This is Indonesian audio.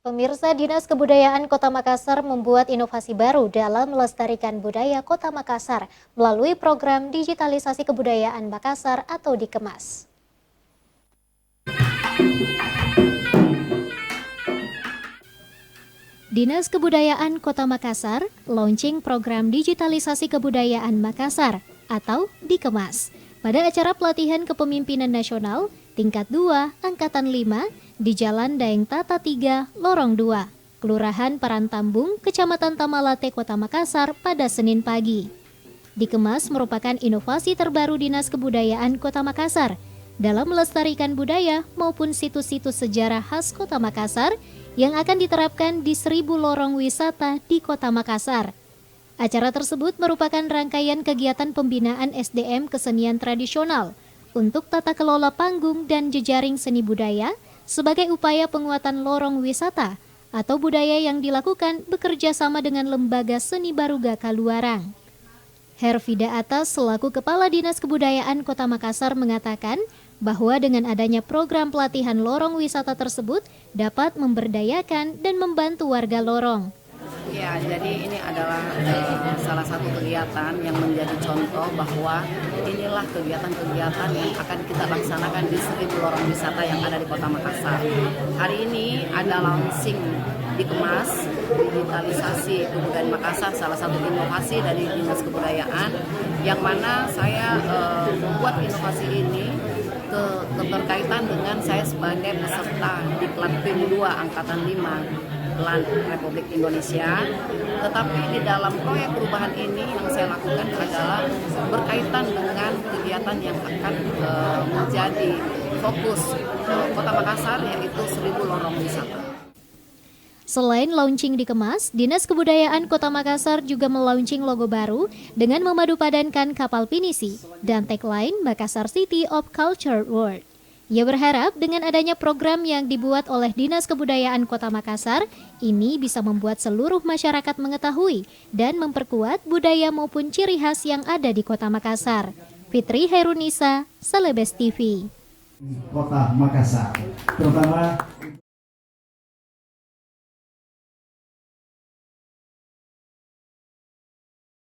Pemirsa, Dinas Kebudayaan Kota Makassar membuat inovasi baru dalam melestarikan budaya Kota Makassar melalui program digitalisasi kebudayaan Makassar atau Dikemas. Dinas Kebudayaan Kota Makassar launching program digitalisasi kebudayaan Makassar atau Dikemas pada acara pelatihan kepemimpinan nasional tingkat 2 Angkatan 5 di Jalan Daeng Tata 3, Lorong 2, Kelurahan Parantambung, Kecamatan Tamalate, Kota Makassar pada Senin pagi. Dikemas merupakan inovasi terbaru Dinas Kebudayaan Kota Makassar dalam melestarikan budaya maupun situs-situs sejarah khas Kota Makassar yang akan diterapkan di 1000 lorong wisata di Kota Makassar. Acara tersebut merupakan rangkaian kegiatan pembinaan SDM kesenian tradisional untuk tata kelola panggung dan jejaring seni budaya sebagai upaya penguatan lorong wisata atau budaya yang dilakukan bekerja sama dengan Lembaga Seni Baruga Kaluarang. Hervida Atas selaku Kepala Dinas Kebudayaan Kota Makassar mengatakan bahwa dengan adanya program pelatihan lorong wisata tersebut dapat memberdayakan dan membantu warga lorong. Ya, jadi ini adalah salah satu kegiatan yang menjadi contoh bahwa inilah kegiatan-kegiatan yang akan kita laksanakan di 1000 lorong wisata yang ada di Kota Makassar. Hari ini ada launching Dikemas, digitalisasi kebudayaan Makassar, salah satu inovasi dari Dinas Kebudayaan, yang mana saya membuat inovasi ini keterkaitan dengan saya sebagai peserta di Klat PIM 2 Angkatan 5 Republik Indonesia. Tetapi di dalam proyek perubahan ini yang saya lakukan adalah berkaitan dengan kegiatan yang akan menjadi fokus Kota Makassar, yaitu 1000 lorong wisata. Selain launching Dikemas, Dinas Kebudayaan Kota Makassar juga melaunching logo baru dengan memadupadankan kapal pinisi dan tagline Makassar City of Culture World. Ia berharap dengan adanya program yang dibuat oleh Dinas Kebudayaan Kota Makassar, ini bisa membuat seluruh masyarakat mengetahui dan memperkuat budaya maupun ciri khas yang ada di Kota Makassar. Fitri Herunisa, Celebes TV. Kota Makassar, terutama